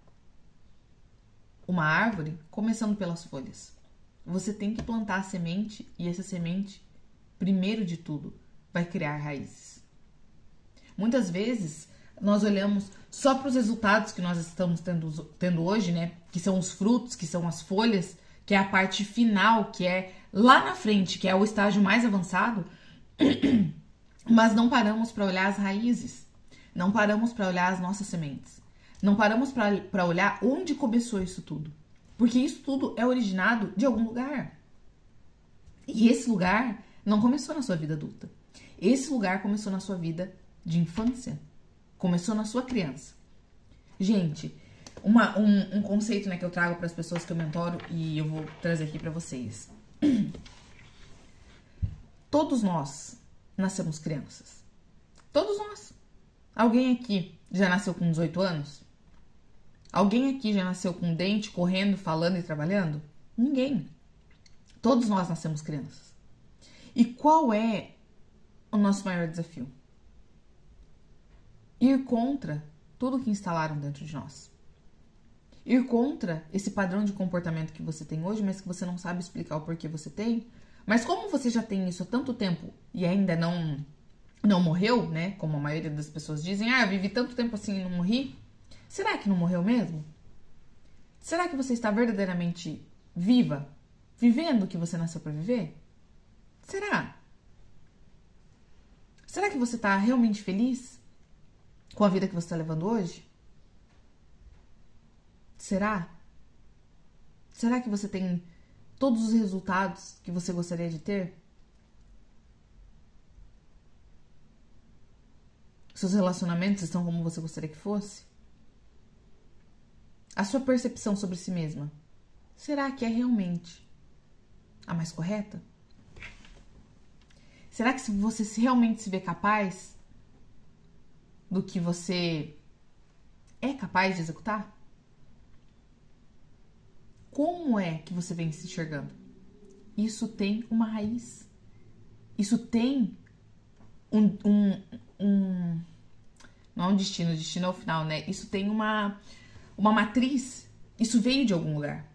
uma árvore começando pelas folhas. Você tem que plantar a semente e essa semente, primeiro de tudo, vai criar raízes. Muitas vezes nós olhamos só para os resultados que nós estamos tendo hoje, né? Que são os frutos, que são as folhas, que é a parte final, que é lá na frente, que é o estágio mais avançado, mas não paramos para olhar as raízes, não paramos para olhar as nossas sementes, não paramos para olhar onde começou isso tudo. Porque isso tudo é originado de algum lugar. E esse lugar não começou na sua vida adulta. Esse lugar começou na sua vida de infância. Começou na sua criança. Gente, um conceito, né, que eu trago para as pessoas que eu mentoro e eu vou trazer aqui para vocês. Todos nós nascemos crianças. Todos nós. Alguém aqui já nasceu com 18 anos? Alguém aqui já nasceu com dente, correndo, falando e trabalhando? Ninguém. Todos nós nascemos crianças. E qual é o nosso maior desafio? Ir contra tudo que instalaram dentro de nós. Ir contra esse padrão de comportamento que você tem hoje, mas que você não sabe explicar o porquê você tem. Mas como você já tem isso há tanto tempo e ainda não morreu, né? Como a maioria das pessoas dizem, eu vivi tanto tempo assim e não morri. Será que não morreu mesmo? Será que você está verdadeiramente viva? Vivendo o que você nasceu para viver? Será? Será que você está realmente feliz com a vida que você está levando hoje? Será? Será que você tem todos os resultados que você gostaria de ter? Seus relacionamentos estão como você gostaria que fosse? A sua percepção sobre si mesma, será que é realmente a mais correta? Será que você realmente se vê capaz do que você é capaz de executar? Como é que você vem se enxergando? Isso tem uma raiz. Isso tem não é um destino, o destino é o final, né? Isso tem uma matriz. Isso veio de algum lugar.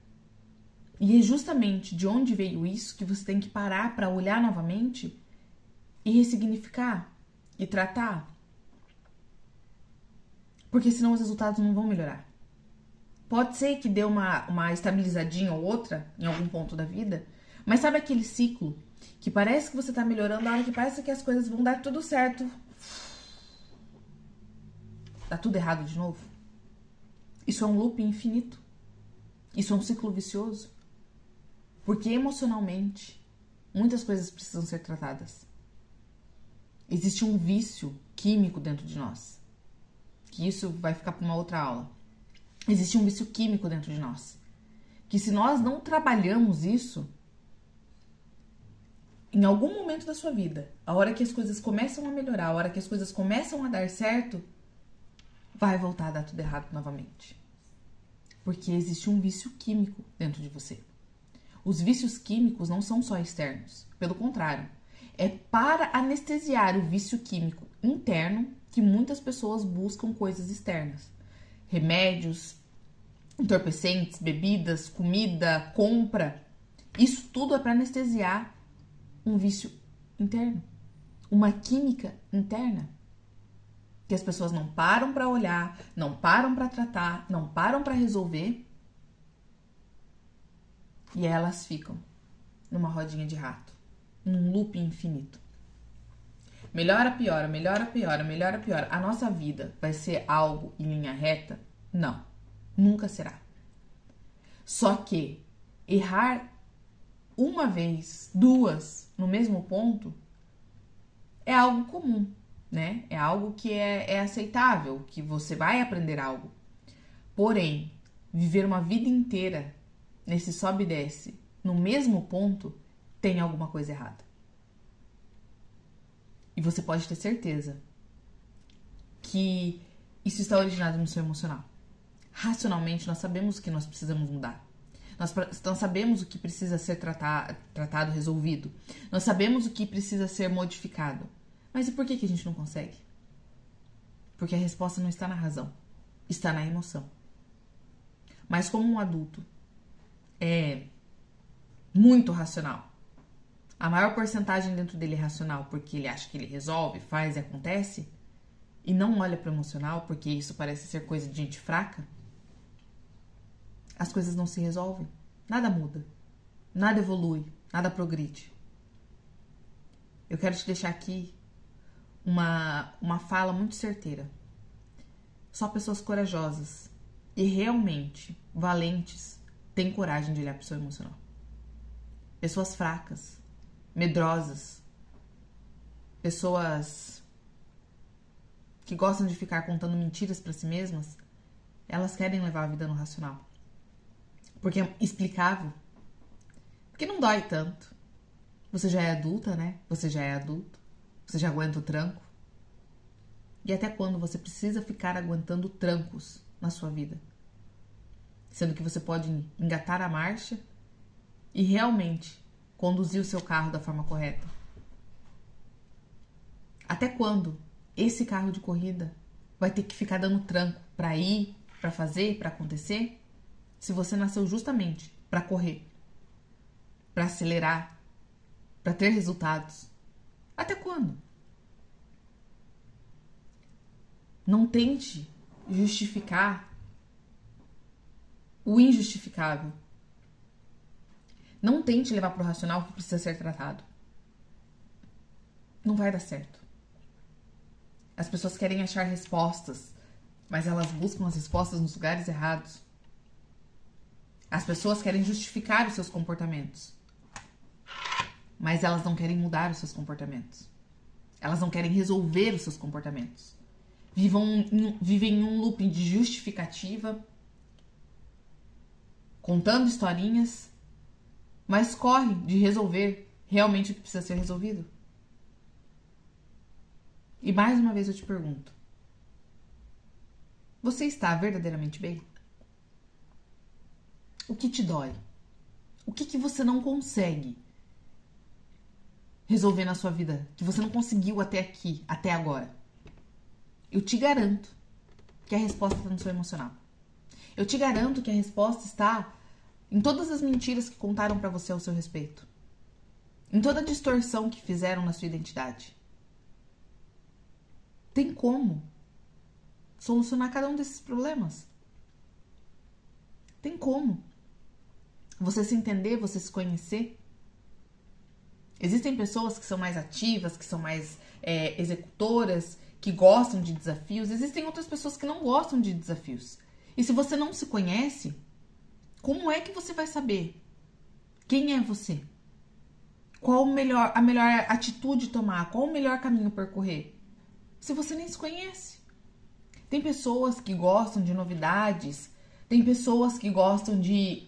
E é justamente de onde veio isso que você tem que parar para olhar novamente e ressignificar e tratar. Porque senão os resultados não vão melhorar. Pode ser que dê uma estabilizadinha ou outra em algum ponto da vida, mas sabe aquele ciclo que parece que você tá melhorando, a hora que parece que as coisas vão dar tudo certo, dá tudo errado de novo? Isso é um loop infinito. Isso é um ciclo vicioso. Porque emocionalmente, muitas coisas precisam ser tratadas. Existe um vício químico dentro de nós. Que isso vai ficar para uma outra aula. Existe um vício químico dentro de nós. Que se nós não trabalhamos isso, em algum momento da sua vida, a hora que as coisas começam a melhorar, a hora que as coisas começam a dar certo, vai voltar a dar tudo errado novamente. Porque existe um vício químico dentro de você. Os vícios químicos não são só externos. Pelo contrário, é para anestesiar o vício químico interno que muitas pessoas buscam coisas externas. Remédios, entorpecentes, bebidas, comida, compra. Isso tudo é para anestesiar um vício interno. Uma química interna. Que as pessoas não param para olhar, não param para tratar, não param para resolver. E elas ficam numa rodinha de rato, num loop infinito. Melhora, piora, melhora, piora, melhora, piora. A nossa vida vai ser algo em linha reta? Não, nunca será. Só que errar uma vez, duas, no mesmo ponto, é algo comum, né? É algo que é aceitável, que você vai aprender algo. Porém, viver uma vida inteira nesse sobe e desce, no mesmo ponto, tem alguma coisa errada. E você pode ter certeza que isso está originado no seu emocional. Racionalmente, nós sabemos o que nós precisamos mudar. Nós sabemos o que precisa ser tratado, resolvido. Nós sabemos o que precisa ser modificado. Mas e por que a gente não consegue? Porque a resposta não está na razão, está na emoção. Mas como um adulto é muito racional, a maior porcentagem dentro dele é racional porque ele acha que ele resolve, faz e acontece, e não olha para o emocional porque isso parece ser coisa de gente fraca, as coisas não se resolvem, nada muda, nada evolui, nada progride. Eu quero te deixar aqui uma fala muito certeira. Só pessoas corajosas e realmente valentes têm coragem de olhar para o seu emocional. Pessoas fracas, medrosas, pessoas que gostam de ficar contando mentiras para si mesmas, elas querem levar a vida no racional. Porque é explicável. Porque não dói tanto. Você já é adulta, né? Você já é adulto. Você já aguenta o tranco. E até quando você precisa ficar aguentando trancos na sua vida? Sendo que você pode engatar a marcha e realmente conduzir o seu carro da forma correta. Até quando esse carro de corrida vai ter que ficar dando tranco para ir, para fazer, para acontecer? Se você nasceu justamente para correr, para acelerar, para ter resultados. Até quando? Não tente justificar o injustificável. Não tente levar para o racional o que precisa ser tratado. Não vai dar certo. As pessoas querem achar respostas, mas elas buscam as respostas nos lugares errados. As pessoas querem justificar os seus comportamentos, mas elas não querem mudar os seus comportamentos. Elas não querem resolver os seus comportamentos. vivem em um looping de justificativa, contando historinhas, mas corre de resolver realmente o que precisa ser resolvido. E mais uma vez eu te pergunto, você está verdadeiramente bem? O que te dói? O que você não consegue resolver na sua vida? Que você não conseguiu até aqui, até agora? Eu te garanto que a resposta está no seu emocional. Eu te garanto que a resposta está em todas as mentiras que contaram pra você ao seu respeito. Em toda a distorção que fizeram na sua identidade. Tem como solucionar cada um desses problemas. Tem como você se entender, você se conhecer. Existem pessoas que são mais ativas, que são mais executoras, que gostam de desafios. Existem outras pessoas que não gostam de desafios. E se você não se conhece, como é que você vai saber quem é você? Qual a melhor atitude tomar? Qual o melhor caminho percorrer? Se você nem se conhece. Tem pessoas que gostam de novidades, tem pessoas que gostam de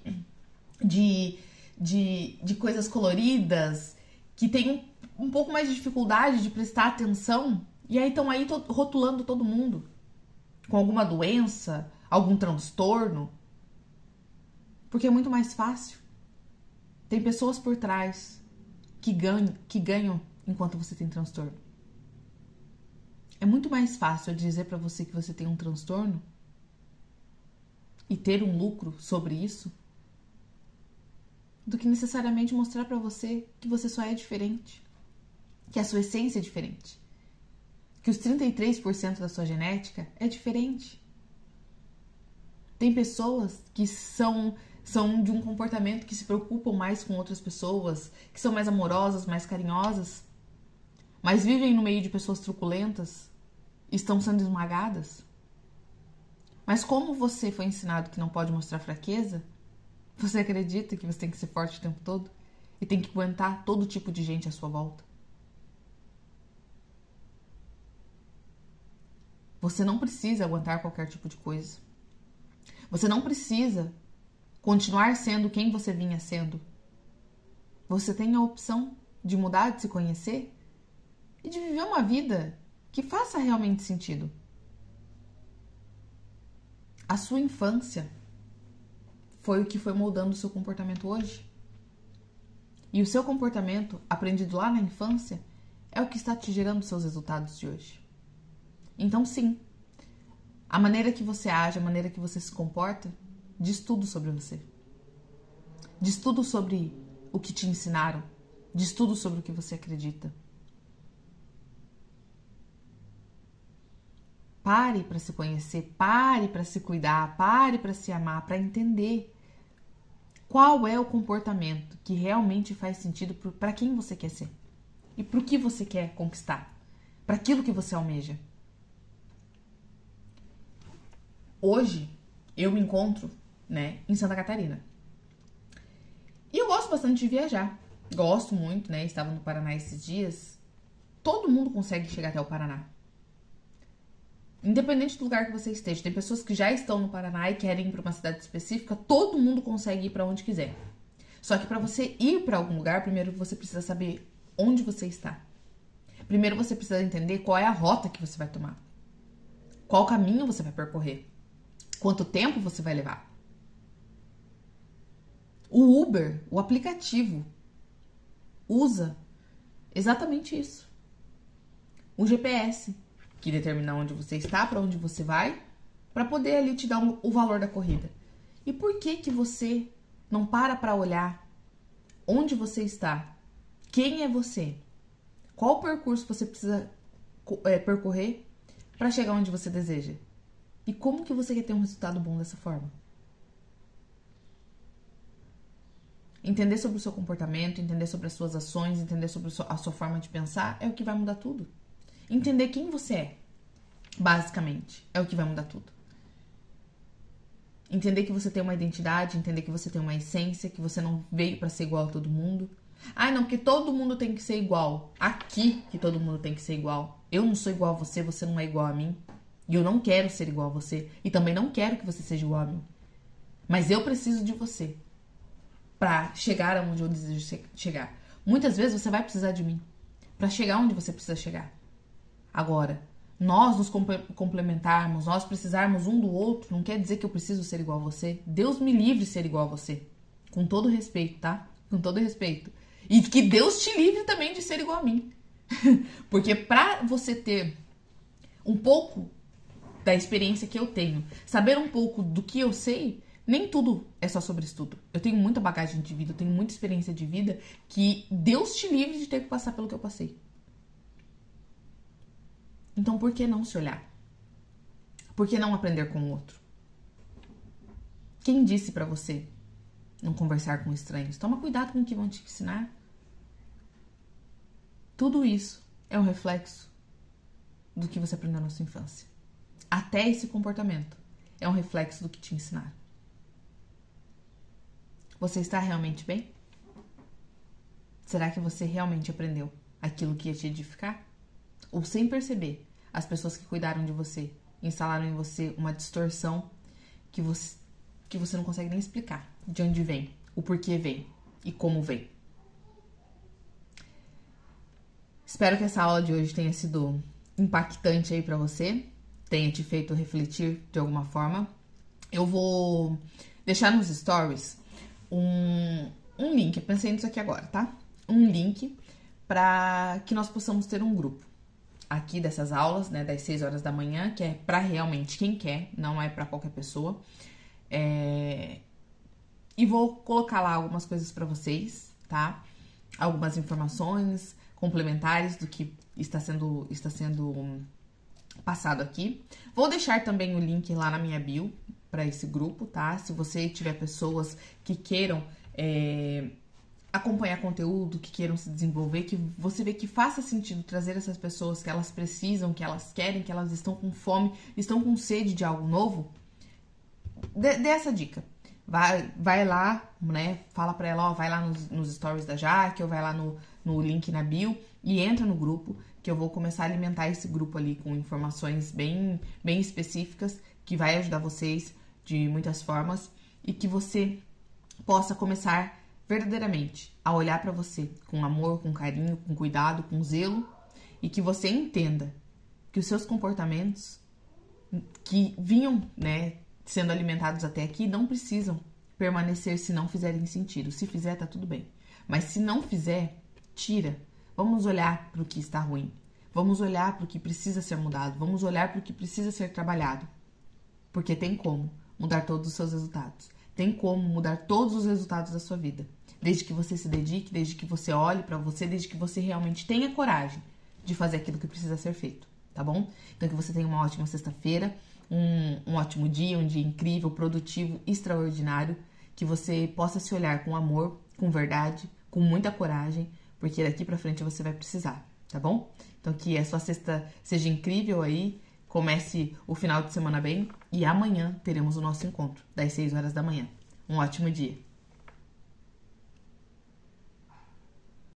coisas coloridas, que tem um pouco mais de dificuldade de prestar atenção, e aí estão aí rotulando todo mundo com alguma doença, algum transtorno, porque é muito mais fácil. Tem pessoas por trás que ganham enquanto você tem transtorno. É muito mais fácil eu dizer pra você que você tem um transtorno e ter um lucro sobre isso do que necessariamente mostrar pra você que você só é diferente, que a sua essência é diferente, que os 33% da sua genética é diferente. Tem pessoas que são de um comportamento que se preocupam mais com outras pessoas, que são mais amorosas, mais carinhosas, mas vivem no meio de pessoas truculentas, estão sendo esmagadas. Mas como você foi ensinado que não pode mostrar fraqueza, você acredita que você tem que ser forte o tempo todo e tem que aguentar todo tipo de gente à sua volta. Você não precisa aguentar qualquer tipo de coisa. Você não precisa continuar sendo quem você vinha sendo. Você tem a opção de mudar, de se conhecer e de viver uma vida que faça realmente sentido. A sua infância foi o que foi moldando o seu comportamento hoje. E o seu comportamento, aprendido lá na infância, é o que está te gerando seus resultados de hoje. Então, sim, a maneira que você age, a maneira que você se comporta, diz tudo sobre você. Diz tudo sobre o que te ensinaram. Diz tudo sobre o que você acredita. Pare para se conhecer, pare para se cuidar, pare para se amar, para entender qual é o comportamento que realmente faz sentido para quem você quer ser e para o que você quer conquistar, para aquilo que você almeja. Hoje eu me encontro, em Santa Catarina. E eu gosto bastante de viajar. Gosto muito, Estava no Paraná esses dias. Todo mundo consegue chegar até o Paraná. Independente do lugar que você esteja. Tem pessoas que já estão no Paraná e querem ir para uma cidade específica. Todo mundo consegue ir para onde quiser. Só que para você ir para algum lugar, primeiro você precisa saber onde você está. Primeiro você precisa entender qual é a rota que você vai tomar. Qual caminho você vai percorrer. Quanto tempo você vai levar. O Uber, o aplicativo, usa exatamente isso. O GPS, que determina onde você está, para onde você vai, para poder ali te dar o valor da corrida. E por que você não para olhar onde você está? Quem é você? Qual percurso você precisa percorrer para chegar onde você deseja? E como que você quer ter um resultado bom dessa forma? Entender sobre o seu comportamento, entender sobre as suas ações, entender sobre a sua forma de pensar é o que vai mudar tudo. Entender quem você é, basicamente, é o que vai mudar tudo. Entender que você tem uma identidade, entender que você tem uma essência, que você não veio para ser igual a todo mundo. Ah, não, porque todo mundo tem que ser igual. Aqui que todo mundo tem que ser igual. Eu não sou igual a você, você não é igual a mim. E eu não quero ser igual a você. E também não quero que você seja igual a mim. Mas eu preciso de você pra chegar aonde eu desejo chegar. Muitas vezes você vai precisar de mim pra chegar onde você precisa chegar. Agora, nós nos complementarmos, nós precisarmos um do outro, não quer dizer que eu preciso ser igual a você. Deus me livre de ser igual a você. Com todo respeito, tá? Com todo respeito. E que Deus te livre também de ser igual a mim. Porque pra você ter um pouco da experiência que eu tenho, saber um pouco do que eu sei, nem tudo é só sobre estudo. Eu tenho muita bagagem de vida, eu tenho muita experiência de vida, que Deus te livre de ter que passar pelo que eu passei. Então, por que não se olhar? Por que não aprender com o outro? Quem disse pra você não conversar com estranhos? Toma cuidado com o que vão te ensinar. Tudo isso é um reflexo do que você aprendeu na sua infância. Até esse comportamento é um reflexo do que te ensinaram. Você está realmente bem? Será que você realmente aprendeu aquilo que ia te edificar? Ou sem perceber, as pessoas que cuidaram de você instalaram em você uma distorção que você não consegue nem explicar de onde vem, o porquê vem e como vem. Espero que essa aula de hoje tenha sido impactante aí pra você, tenha te feito refletir de alguma forma. Eu vou deixar nos stories um link, eu pensei nisso aqui agora, tá? Um link para que nós possamos ter um grupo aqui dessas aulas, né, das 6 horas da manhã, que é para realmente quem quer, não é para qualquer pessoa. E vou colocar lá algumas coisas para vocês, tá? Algumas informações complementares do que está sendo passado aqui. Vou deixar também o link lá na minha bio para esse grupo, tá? Se você tiver pessoas que queiram acompanhar conteúdo, que queiram se desenvolver, que você vê que faça sentido trazer essas pessoas que elas precisam, que elas querem, que elas estão com fome, estão com sede de algo novo, dê essa dica. Vai lá, né? Fala pra ela, ó, vai lá nos stories da Jaque, ou vai lá no link na bio e entra no grupo, que eu vou começar a alimentar esse grupo ali com informações bem específicas, que vai ajudar vocês de muitas formas e que você possa começar verdadeiramente a olhar pra você com amor, com carinho, com cuidado, com zelo, e que você entenda que os seus comportamentos que vinham, né, sendo alimentados até aqui não precisam permanecer se não fizerem sentido. Se fizer, tá tudo bem. Mas se não fizer, tira. Vamos olhar para o que está ruim. Vamos olhar para o que precisa ser mudado. Vamos olhar para o que precisa ser trabalhado. Porque tem como mudar todos os seus resultados. Tem como mudar todos os resultados da sua vida. Desde que você se dedique, desde que você olhe para você, desde que você realmente tenha coragem de fazer aquilo que precisa ser feito. Tá bom? Então que você tenha uma ótima sexta-feira. Um ótimo dia, um dia incrível, produtivo, extraordinário, que você possa se olhar com amor, com verdade, com muita coragem, porque daqui pra frente você vai precisar, tá bom? Então que a sua sexta seja incrível aí, comece o final de semana bem e amanhã teremos o nosso encontro, das 6 horas da manhã. Um ótimo dia!